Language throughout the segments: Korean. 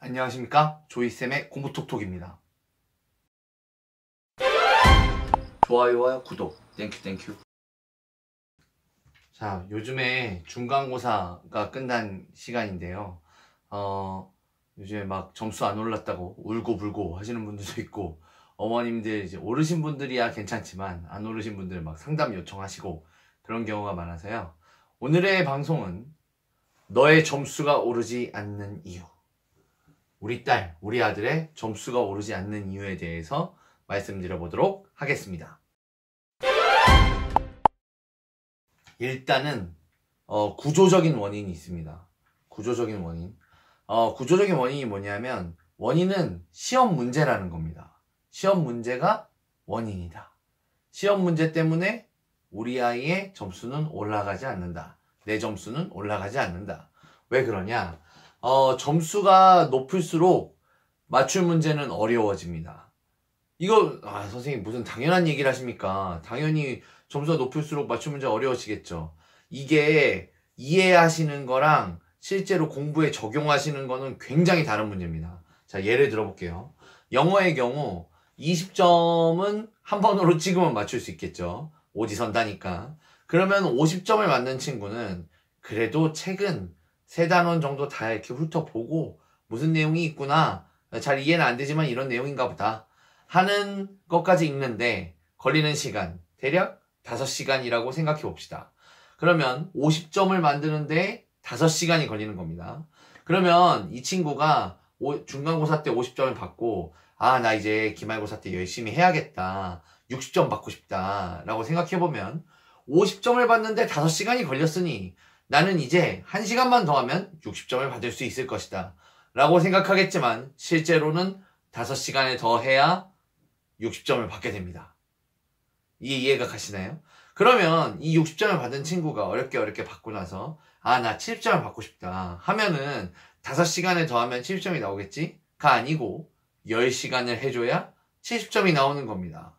안녕하십니까, 조이쌤의 공부톡톡입니다. 좋아요와 구독 땡큐. 자, 요즘에 중간고사가 끝난 시간인데요. 요즘에 막 점수 안 올랐다고 울고불고 하시는 분들도 있고, 어머님들 이제 오르신 분들이야 괜찮지만 안 오르신 분들 막 상담 요청하시고 그런 경우가 많아서요. 오늘의 방송은 너의 점수가 오르지 않는 이유, 우리 딸, 우리 아들의 점수가 오르지 않는 이유에 대해서 말씀드려보도록 하겠습니다. 일단은 구조적인 원인이 있습니다. 구조적인 원인. 구조적인 원인이 뭐냐면, 원인은 시험 문제라는 겁니다. 시험 문제가 원인이다. 시험 문제 때문에 우리 아이의 점수는 올라가지 않는다. 내 점수는 올라가지 않는다. 왜 그러냐? 점수가 높을수록 맞출 문제는 어려워집니다. 이거 선생님 무슨 당연한 얘기를 하십니까? 당연히 점수가 높을수록 맞출 문제가 어려워지겠죠. 이게 이해하시는 거랑 실제로 공부에 적용하시는 거는 굉장히 다른 문제입니다. 자, 예를 들어볼게요. 영어의 경우 20점은 한 번으로 찍으면 맞출 수 있겠죠. 오지선다니까. 그러면 50점을 맞는 친구는 그래도 책은 3단원 정도 다 이렇게 훑어보고 무슨 내용이 있구나, 잘 이해는 안 되지만 이런 내용인가 보다 하는 것까지 읽는데 걸리는 시간 대략 5시간이라고 생각해 봅시다. 그러면 50점을 만드는데 5시간이 걸리는 겁니다. 그러면 이 친구가 중간고사 때 50점을 받고, 나 이제 기말고사 때 열심히 해야겠다, 60점 받고 싶다 라고 생각해 보면, 50점을 받는데 5시간이 걸렸으니 나는 이제 1시간만 더 하면 60점을 받을 수 있을 것이다 라고 생각하겠지만, 실제로는 5시간을 더 해야 60점을 받게 됩니다. 이해가 가시나요? 그러면 이 60점을 받은 친구가 어렵게 받고 나서 나 70점을 받고 싶다 하면은 5시간을 더 하면 70점이 나오겠지? 가 아니고 10시간을 해줘야 70점이 나오는 겁니다.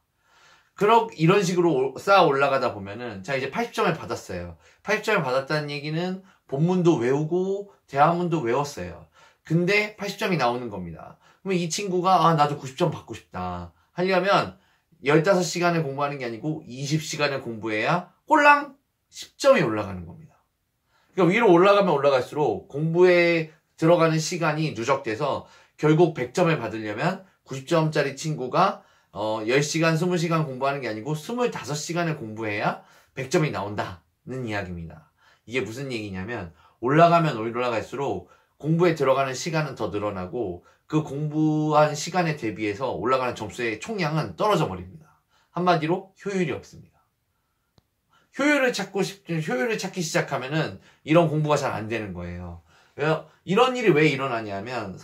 이런 식으로 쌓아 올라가다 보면은, 자, 이제 80점을 받았어요. 80점을 받았다는 얘기는 본문도 외우고 대화문도 외웠어요. 근데 80점이 나오는 겁니다. 그러면 이 친구가 나도 90점 받고 싶다 하려면 15시간을 공부하는 게 아니고 20시간을 공부해야 꼴랑 10점이 올라가는 겁니다. 그러니까 위로 올라가면 올라갈수록 공부에 들어가는 시간이 누적돼서 결국 100점을 받으려면 90점짜리 친구가 10시간, 20시간 공부하는 게 아니고 25시간을 공부해야 100점이 나온다는 이야기입니다. 이게 무슨 얘기냐면, 올라가면 올라갈수록 공부에 들어가는 시간은 더 늘어나고 그 공부한 시간에 대비해서 올라가는 점수의 총량은 떨어져 버립니다. 한마디로 효율이 없습니다. 효율을 찾기 시작하면은 이런 공부가 잘 안 되는 거예요. 이런 일이 왜 일어나냐면,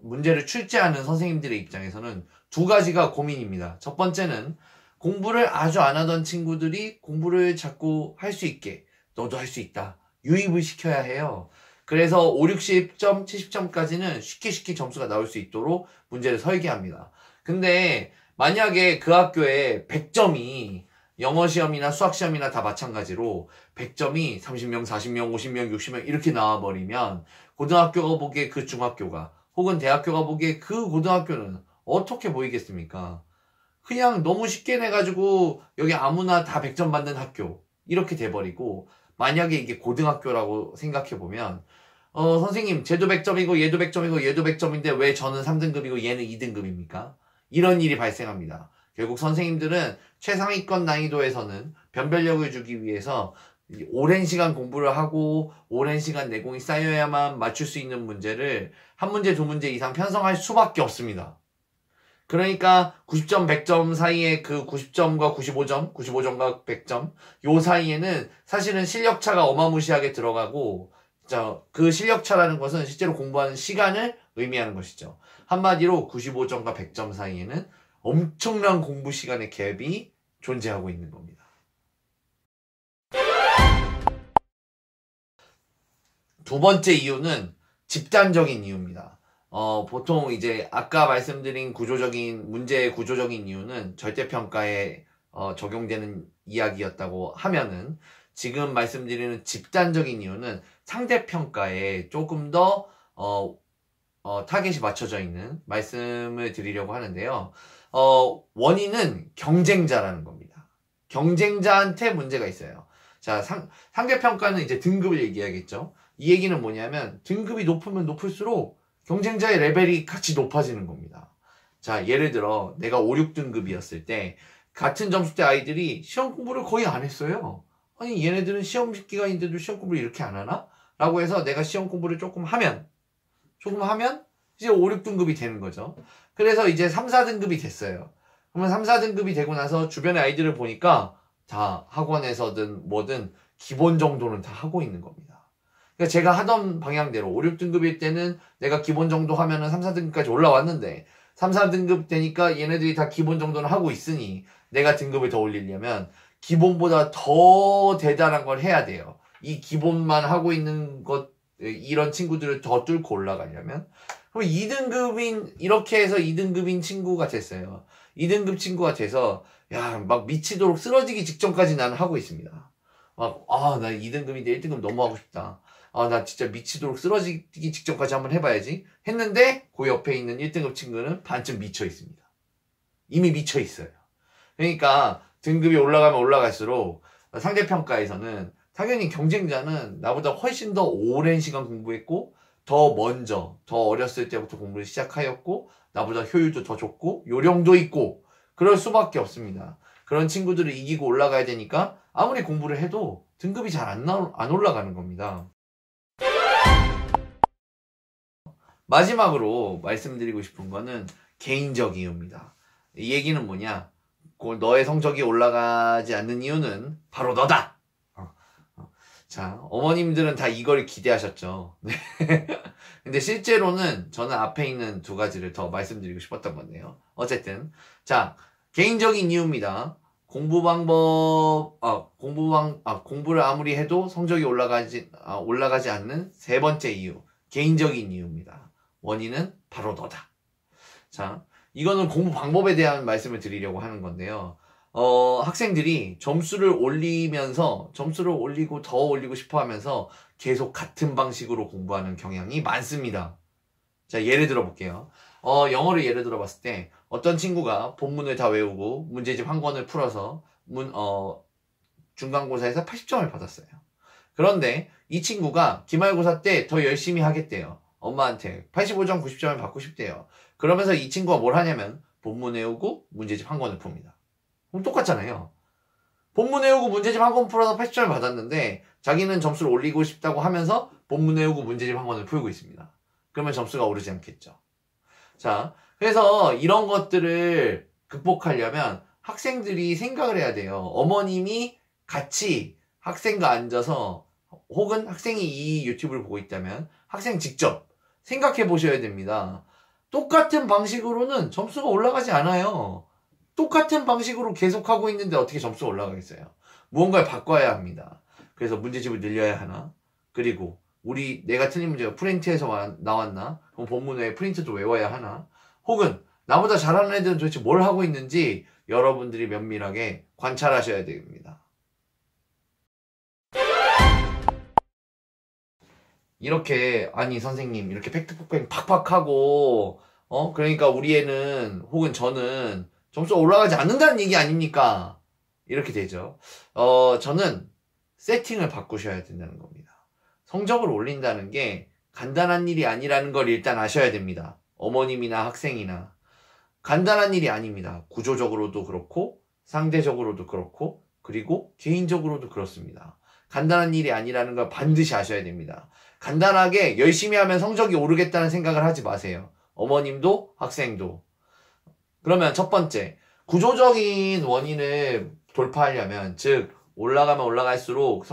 문제를 출제하는 선생님들의 입장에서는 두 가지가 고민입니다. 첫 번째는 공부를 아주 안 하던 친구들이 공부를 자꾸 할 수 있게, 너도 할 수 있다, 유입을 시켜야 해요. 그래서 5, 60점, 70점까지는 쉽게 점수가 나올 수 있도록 문제를 설계합니다. 근데 만약에 그 학교에 100점이, 영어 시험이나 수학 시험이나 다 마찬가지로 100점이 30명, 40명, 50명, 60명 이렇게 나와버리면, 고등학교가 보기에 그 중학교가, 혹은 대학교가 보기에 그 고등학교는 어떻게 보이겠습니까? 그냥 너무 쉽게 내가지고 여기 아무나 다 100점 받는 학교 이렇게 돼버리고, 만약에 이게 고등학교라고 생각해보면, 선생님 쟤도 100점이고 얘도 100점이고 얘도 100점인데 왜 저는 3등급이고 얘는 2등급입니까? 이런 일이 발생합니다. 결국 선생님들은 최상위권 난이도에서는 변별력을 주기 위해서 오랜 시간 공부를 하고 오랜 시간 내공이 쌓여야만 맞출 수 있는 문제를 한 문제, 두 문제 이상 편성할 수밖에 없습니다. 그러니까 90점, 100점 사이에 그 90점과 95점, 95점과 100점 요 사이에는 사실은 실력차가 어마무시하게 들어가고, 그 실력차라는 것은 실제로 공부하는 시간을 의미하는 것이죠. 한마디로 95점과 100점 사이에는 엄청난 공부 시간의 갭이 존재하고 있는 겁니다. 두 번째 이유는 집단적인 이유입니다. 보통 이제 아까 말씀드린 문제의 구조적인 이유는 절대평가에 적용되는 이야기였다고 하면은, 지금 말씀드리는 집단적인 이유는 상대평가에 조금 더 타겟이 맞춰져 있는 말씀을 드리려고 하는데요. 원인은 경쟁자라는 겁니다. 경쟁자한테 문제가 있어요. 자, 상대평가는 이제 등급을 얘기하겠죠. 이 얘기는 뭐냐면 등급이 높으면 높을수록 경쟁자의 레벨이 같이 높아지는 겁니다. 자, 예를 들어 내가 5, 6등급이었을 때 같은 점수대 아이들이 시험 공부를 거의 안 했어요. 아니 얘네들은 시험 기간인데도 시험 공부를 이렇게 안 하나? 라고 해서 내가 시험 공부를 조금 하면 이제 5, 6등급이 되는 거죠. 그래서 이제 3, 4등급이 됐어요. 그러면 3, 4등급이 되고 나서 주변의 아이들을 보니까 다 학원에서든 뭐든 기본 정도는 다 하고 있는 겁니다. 그러니까 제가 하던 방향대로 5, 6등급일 때는 내가 기본 정도 하면은 3, 4등급까지 올라왔는데 3, 4등급 되니까 얘네들이 다 기본 정도는 하고 있으니 내가 등급을 더 올리려면 기본보다 더 대단한 걸 해야 돼요. 이 기본만 하고 있는 것, 이런 친구들을 더 뚫고 올라가려면. 그럼 2등급인, 이렇게 해서 2등급인 친구가 됐어요. 2등급 친구가 돼서, 야, 막 미치도록 쓰러지기 직전까지 나는 하고 있습니다. 막, 나 2등급인데 1등급 너무 하고 싶다. 나 진짜 미치도록 쓰러지기 직전까지 한번 해봐야지. 했는데, 그 옆에 있는 1등급 친구는 반쯤 미쳐 있습니다. 이미 미쳐 있어요. 그러니까, 등급이 올라가면 올라갈수록 상대평가에서는 당연히 경쟁자는 나보다 훨씬 더 오랜 시간 공부했고 더 먼저 더 어렸을 때부터 공부를 시작하였고 나보다 효율도 더 좋고 요령도 있고 그럴 수밖에 없습니다. 그런 친구들을 이기고 올라가야 되니까 아무리 공부를 해도 등급이 잘 안 올라가는 겁니다. 마지막으로 말씀드리고 싶은 거는 개인적 이유입니다. 이 얘기는 뭐냐? 너의 성적이 올라가지 않는 이유는 바로 너다. 자, 어머님들은 다 이걸 기대하셨죠. 근데 실제로는 저는 앞에 있는 두 가지를 더 말씀드리고 싶었던 건데요. 어쨌든 자, 개인적인 이유입니다. 공부를 아무리 해도 성적이 올라가지 않는 세 번째 이유, 개인적인 이유입니다. 원인은 바로 너다. 자, 이거는 공부 방법에 대한 말씀을 드리려고 하는 건데요. 학생들이 점수를 올리고 더 올리고 싶어 하면서 계속 같은 방식으로 공부하는 경향이 많습니다. 자, 예를 들어 볼게요. 영어를 예를 들어 봤을 때 어떤 친구가 본문을 다 외우고 문제집 한 권을 풀어서 중간고사에서 80점을 받았어요. 그런데 이 친구가 기말고사 때 더 열심히 하겠대요. 엄마한테 85점, 90점을 받고 싶대요. 그러면서 이 친구가 뭘 하냐면 본문 외우고 문제집 한 권을 풉니다. 그럼 똑같잖아요. 본문 외우고 문제집 한 권 풀어서 80점을 받았는데 자기는 점수를 올리고 싶다고 하면서 본문 외우고 문제집 한 권을 풀고 있습니다. 그러면 점수가 오르지 않겠죠. 자, 그래서 이런 것들을 극복하려면 학생들이 생각을 해야 돼요. 어머님이 같이 학생과 앉아서 혹은 학생이 이 유튜브를 보고 있다면 학생 직접 생각해 보셔야 됩니다. 똑같은 방식으로는 점수가 올라가지 않아요. 똑같은 방식으로 계속하고 있는데 어떻게 점수가 올라가겠어요? 무언가를 바꿔야 합니다. 그래서 문제집을 늘려야 하나? 그리고 내가 틀린 문제가 프린트에서 나왔나? 그럼 본문 외에 프린트도 외워야 하나? 혹은 나보다 잘하는 애들은 도대체 뭘 하고 있는지 여러분들이 면밀하게 관찰하셔야 됩니다. 이렇게 아니 선생님 이렇게 팩트폭행 팍팍 하고 그러니까 우리 애는 혹은 저는 점수가 올라가지 않는다는 얘기 아닙니까? 이렇게 되죠. 저는 세팅을 바꾸셔야 된다는 겁니다. 성적을 올린다는 게 간단한 일이 아니라는 걸 일단 아셔야 됩니다. 어머님이나 학생이나 간단한 일이 아닙니다. 구조적으로도 그렇고 상대적으로도 그렇고 그리고 개인적으로도 그렇습니다. 간단한 일이 아니라는 걸 반드시 아셔야 됩니다. 간단하게 열심히 하면 성적이 오르겠다는 생각을 하지 마세요. 어머님도 학생도. 그러면 첫 번째, 구조적인 원인을 돌파하려면 즉 올라가면 올라갈수록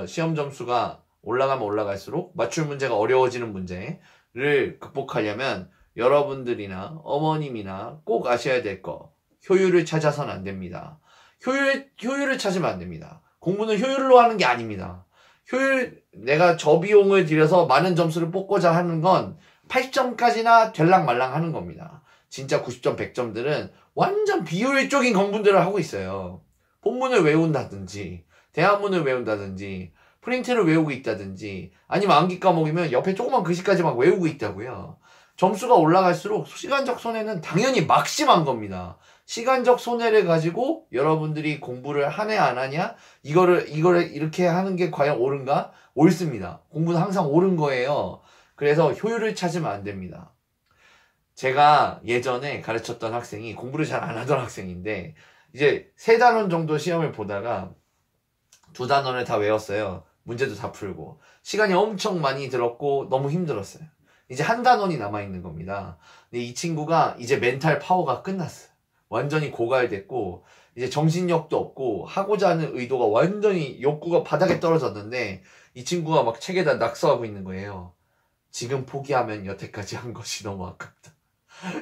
시험 점수가 올라가면 올라갈수록 맞출 문제가 어려워지는 문제를 극복하려면 여러분들이나 어머님이나 꼭 아셔야 될 거, 효율을 찾아서는 안 됩니다. 효율을 찾으면 안 됩니다. 공부는 효율로 하는 게 아닙니다. 내가 저 비용을 들여서 많은 점수를 뽑고자 하는 건 80점까지나 될랑말랑 하는 겁니다. 진짜 90점, 100점들은 완전 비효율적인 공부들을 하고 있어요. 본문을 외운다든지, 대화문을 외운다든지, 프린트를 외우고 있다든지, 아니면 암기 과목이면 옆에 조그만 글씨까지 막 외우고 있다고요. 점수가 올라갈수록 시간적 손해는 당연히 막심한 겁니다. 시간적 손해를 가지고 여러분들이 공부를 하냐 안 하냐 이거를 이렇게 하는 게 과연 옳은가? 옳습니다. 공부는 항상 옳은 거예요. 그래서 효율을 찾으면 안 됩니다. 제가 예전에 가르쳤던 학생이 공부를 잘 안 하던 학생인데 이제 3단원 정도 시험을 보다가 2단원을 다 외웠어요. 문제도 다 풀고 시간이 엄청 많이 들었고 너무 힘들었어요. 이제 1단원이 남아있는 겁니다. 근데 이 친구가 이제 멘탈 파워가 끝났어요. 완전히 고갈됐고 이제 정신력도 없고 하고자 하는 의도가 완전히 욕구가 바닥에 떨어졌는데 이 친구가 막 책에다 낙서하고 있는 거예요. 지금 포기하면 여태까지 한 것이 너무 아깝다.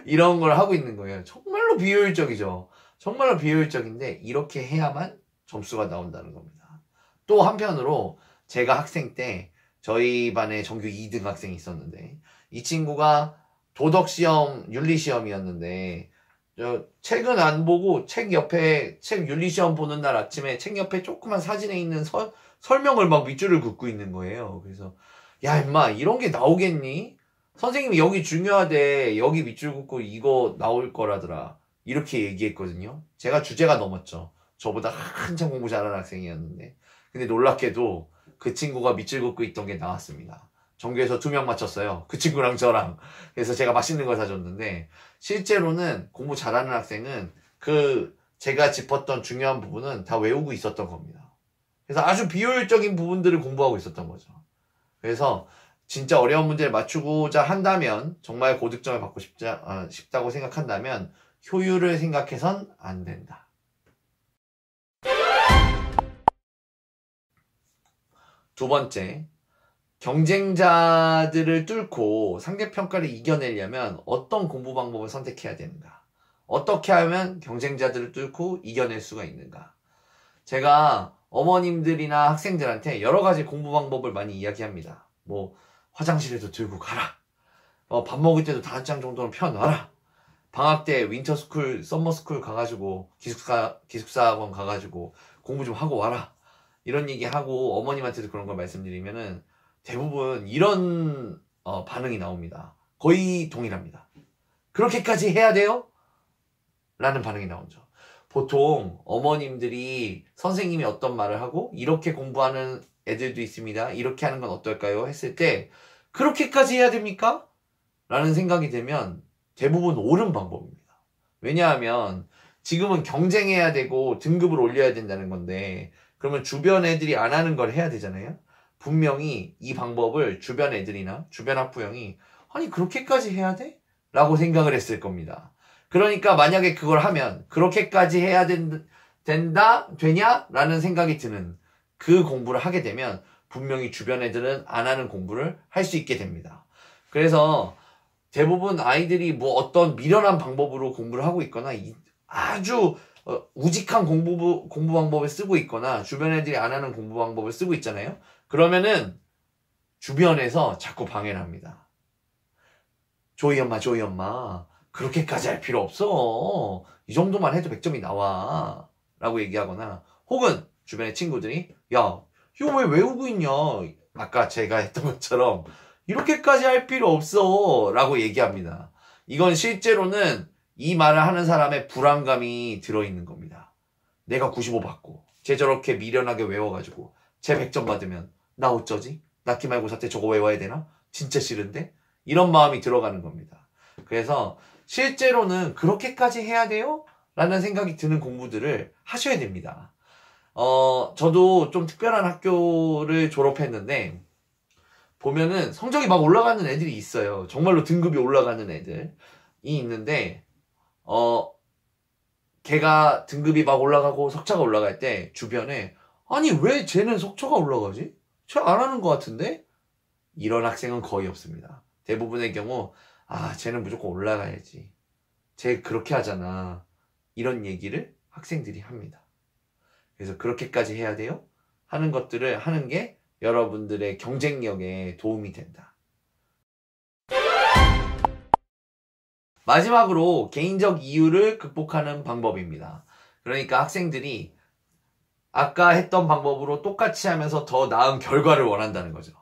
이런 걸 하고 있는 거예요. 정말로 비효율적이죠. 정말로 비효율적인데 이렇게 해야만 점수가 나온다는 겁니다. 또 한편으로 제가 학생 때 저희 반에 전교 2등 학생이 있었는데 이 친구가 도덕시험, 윤리시험이었는데 책은 안 보고 책 윤리시험 보는 날 아침에 책 옆에 조그만 사진에 있는 설명을 막 밑줄을 긋고 있는 거예요. 그래서 야 임마 이런 게 나오겠니? 선생님이 여기 중요하대. 여기 밑줄 긋고 이거 나올 거라더라. 이렇게 얘기했거든요. 제가 주제가 넘었죠. 저보다 한참 공부 잘하는 학생이었는데 근데 놀랍게도 그 친구가 밑줄 긋고 있던 게 나왔습니다. 전교에서 2명 맞췄어요. 그 친구랑 저랑. 그래서 제가 맛있는 걸 사줬는데 실제로는 공부 잘하는 학생은 제가 짚었던 중요한 부분은 다 외우고 있었던 겁니다. 그래서 아주 비효율적인 부분들을 공부하고 있었던 거죠. 그래서 진짜 어려운 문제를 맞추고자 한다면 정말 고득점을 받고 싶다고 생각한다면 효율을 생각해선 안 된다. 두 번째, 경쟁자들을 뚫고 상대평가를 이겨내려면 어떤 공부 방법을 선택해야 되는가? 어떻게 하면 경쟁자들을 뚫고 이겨낼 수가 있는가? 제가 어머님들이나 학생들한테 여러 가지 공부 방법을 많이 이야기합니다. 뭐 화장실에도 들고 가라. 밥 먹을 때도 단장 정도는 펴놔라. 방학 때 윈터스쿨, 썸머스쿨 가가지고 기숙사 학원 가가지고 공부 좀 하고 와라. 이런 얘기하고 어머님한테도 그런 걸 말씀드리면은 대부분 이런 반응이 나옵니다. 거의 동일합니다. 그렇게까지 해야 돼요? 라는 반응이 나오죠. 보통 어머님들이 선생님이 어떤 말을 하고 이렇게 공부하는 애들도 있습니다. 이렇게 하는 건 어떨까요? 했을 때 그렇게까지 해야 됩니까? 라는 생각이 들면 대부분 옳은 방법입니다. 왜냐하면 지금은 경쟁해야 되고 등급을 올려야 된다는 건데 그러면 주변 애들이 안 하는 걸 해야 되잖아요. 분명히 이 방법을 주변 애들이나 주변 학부형이 아니 그렇게까지 해야 돼? 라고 생각을 했을 겁니다. 그러니까 만약에 그걸 하면 그렇게까지 해야 되냐? 라는 생각이 드는 그 공부를 하게 되면 분명히 주변 애들은 안 하는 공부를 할 수 있게 됩니다. 그래서 대부분 아이들이 뭐 어떤 미련한 방법으로 공부를 하고 있거나 아주 우직한 공부 방법을 쓰고 있거나 주변 애들이 안 하는 공부 방법을 쓰고 있잖아요. 그러면은 주변에서 자꾸 방해를 합니다. 조이 엄마 그렇게까지 할 필요 없어. 이 정도만 해도 100점이 나와. 라고 얘기하거나 혹은 주변의 친구들이 야 이거 왜 외우고 있냐. 아까 제가 했던 것처럼 이렇게까지 할 필요 없어. 라고 얘기합니다. 이건 실제로는 이 말을 하는 사람의 불안감이 들어있는 겁니다. 내가 95 받고 쟤 저렇게 미련하게 외워가지고 쟤 100점 받으면 나 어쩌지? 나 기말고사 때 저거 외워야 되나? 진짜 싫은데? 이런 마음이 들어가는 겁니다. 그래서 실제로는 그렇게까지 해야 돼요? 라는 생각이 드는 공부들을 하셔야 됩니다. 저도 좀 특별한 학교를 졸업했는데 보면은 성적이 막 올라가는 애들이 있어요. 정말로 등급이 올라가는 애들이 있는데 걔가 등급이 막 올라가고 석차가 올라갈 때 주변에 아니 왜 쟤는 석차가 올라가지? 쟤 안 하는 것 같은데? 이런 학생은 거의 없습니다. 대부분의 경우 쟤는 무조건 올라가야지. 쟤 그렇게 하잖아. 이런 얘기를 학생들이 합니다. 그래서 그렇게까지 해야 돼요? 하는 것들을 하는 게 여러분들의 경쟁력에 도움이 된다. 마지막으로 개인적 이유를 극복하는 방법입니다. 그러니까 학생들이 아까 했던 방법으로 똑같이 하면서 더 나은 결과를 원한다는 거죠.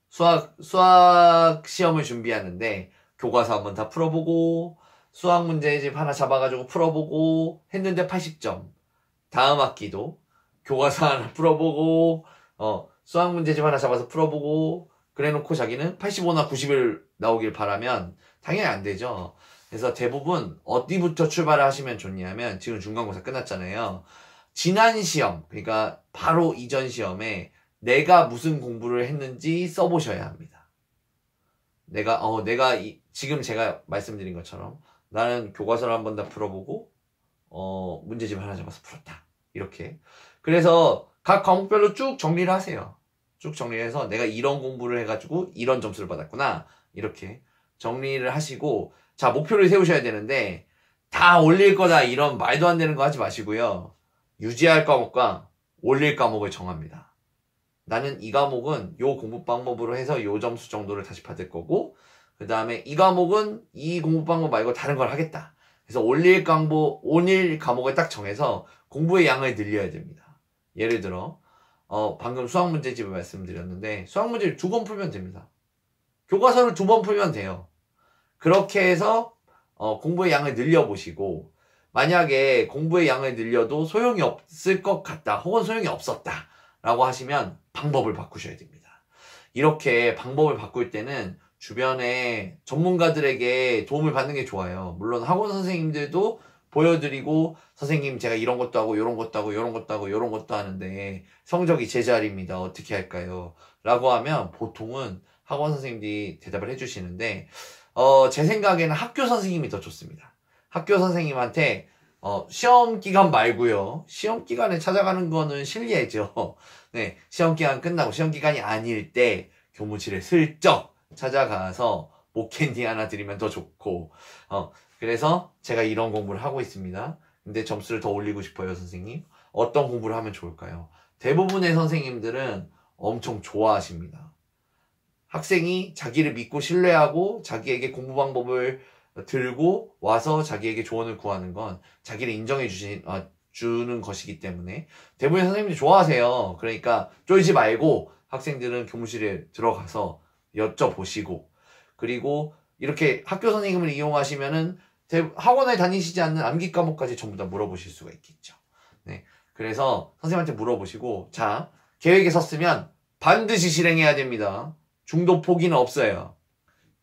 수학 시험을 준비하는데 교과서 한번 다 풀어보고 수학 문제집 하나 잡아가지고 풀어보고 했는데 80점. 다음 학기도 교과서 하나 풀어보고 수학 문제집 하나 잡아서 풀어보고 그래놓고 자기는 85나 90을 나오길 바라면 당연히 안 되죠. 그래서 대부분 어디부터 출발을 하시면 좋냐면 지금 중간고사 끝났잖아요. 지난 시험, 그러니까 바로 이전 시험에 내가 무슨 공부를 했는지 써보셔야 합니다. 내가 지금 제가 말씀드린 것처럼 나는 교과서를 한 번 다 풀어보고 문제집 하나 잡아서 풀었다. 이렇게. 그래서 각 과목별로 쭉 정리를 하세요. 쭉 정리해서 내가 이런 공부를 해가지고 이런 점수를 받았구나. 이렇게 정리를 하시고 자, 목표를 세우셔야 되는데 다 올릴 거다 이런 말도 안 되는 거 하지 마시고요. 유지할 과목과 올릴 과목을 정합니다. 나는 이 과목은 요 공부 방법으로 해서 요 점수 정도를 다시 받을 거고 그 다음에 이 과목은 이 공부 방법 말고 다른 걸 하겠다. 그래서 올릴 과목을 딱 정해서 공부의 양을 늘려야 됩니다. 예를 들어 방금 수학 문제집을 말씀드렸는데 수학 문제를 2번 풀면 됩니다. 교과서를 2번 풀면 돼요. 그렇게 해서 공부의 양을 늘려보시고 만약에 공부의 양을 늘려도 소용이 없을 것 같다 혹은 소용이 없었다 라고 하시면 방법을 바꾸셔야 됩니다. 이렇게 방법을 바꿀 때는 주변에 전문가들에게 도움을 받는 게 좋아요. 물론 학원 선생님들도 보여드리고 선생님 제가 이런 것도 하고 이런 것도 하고 이런 것도 하고 이런 것도 하는데 성적이 제자리입니다. 어떻게 할까요? 라고 하면 보통은 학원 선생님들이 대답을 해주시는데 제 생각에는 학교 선생님이 더 좋습니다. 학교 선생님한테 시험 기간 말고요. 시험 기간에 찾아가는 거는 실례죠. 네, 시험 기간 끝나고 시험 기간이 아닐 때 교무실에 슬쩍 찾아가서 목캔디 하나 드리면 더 좋고 그래서 제가 이런 공부를 하고 있습니다. 근데 점수를 더 올리고 싶어요, 선생님. 어떤 공부를 하면 좋을까요? 대부분의 선생님들은 엄청 좋아하십니다. 학생이 자기를 믿고 신뢰하고 자기에게 공부 방법을 들고 와서 자기에게 조언을 구하는 건 자기를 인정해 주는 것이기 때문에 대부분의 선생님들이 좋아하세요. 그러니까 쫄지 말고 학생들은 교무실에 들어가서 여쭤보시고 그리고 이렇게 학교 선생님을 이용하시면은 학원에 다니시지 않는 암기 과목까지 전부 다 물어보실 수가 있겠죠. 네, 그래서 선생님한테 물어보시고 자, 계획에 섰으면 반드시 실행해야 됩니다. 중도 포기는 없어요.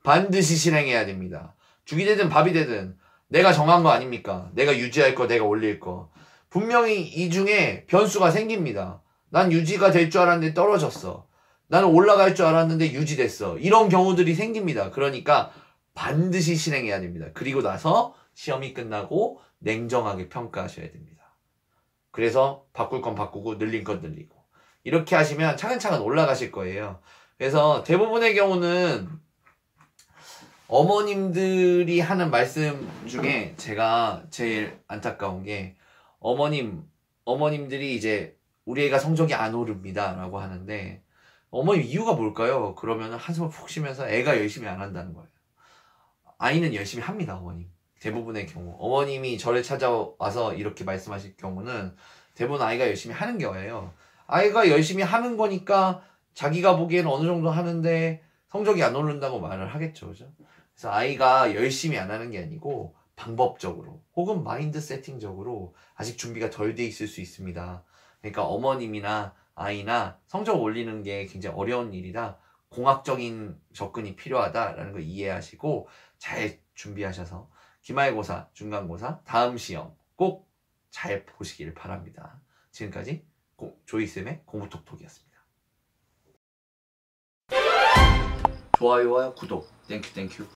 반드시 실행해야 됩니다. 죽이 되든 밥이 되든 내가 정한 거 아닙니까? 내가 유지할 거, 내가 올릴 거. 분명히 이 중에 변수가 생깁니다. 난 유지가 될 줄 알았는데 떨어졌어. 나는 올라갈 줄 알았는데 유지됐어. 이런 경우들이 생깁니다. 그러니까 반드시 실행해야 됩니다. 그리고 나서 시험이 끝나고 냉정하게 평가하셔야 됩니다. 그래서 바꿀 건 바꾸고 늘린 건 늘리고 이렇게 하시면 차근차근 올라가실 거예요. 그래서 대부분의 경우는 어머님들이 하는 말씀 중에 제가 제일 안타까운 게 어머님들이 이제 우리 애가 성적이 안 오릅니다 라고 하는데 어머님 이유가 뭘까요? 그러면 한숨을 푹 쉬면서 애가 열심히 안 한다는 거예요. 아이는 열심히 합니다. 어머님. 대부분의 경우 어머님이 저를 찾아와서 이렇게 말씀하실 경우는 대부분 아이가 열심히 하는 거예요. 아이가 열심히 하는 거니까 자기가 보기에는 어느 정도 하는데 성적이 안 오른다고 말을 하겠죠. 그죠? 그래서 아이가 열심히 안 하는 게 아니고 방법적으로 혹은 마인드 세팅적으로 아직 준비가 덜 돼 있을 수 있습니다. 그러니까 어머님이나 아이나 성적 올리는 게 굉장히 어려운 일이라 공학적인 접근이 필요하다라는 걸 이해하시고 잘 준비하셔서 기말고사, 중간고사, 다음 시험 꼭 잘 보시길 바랍니다. 지금까지 조이쌤의 공부톡톡이었습니다. 좋아요와 구독 땡큐.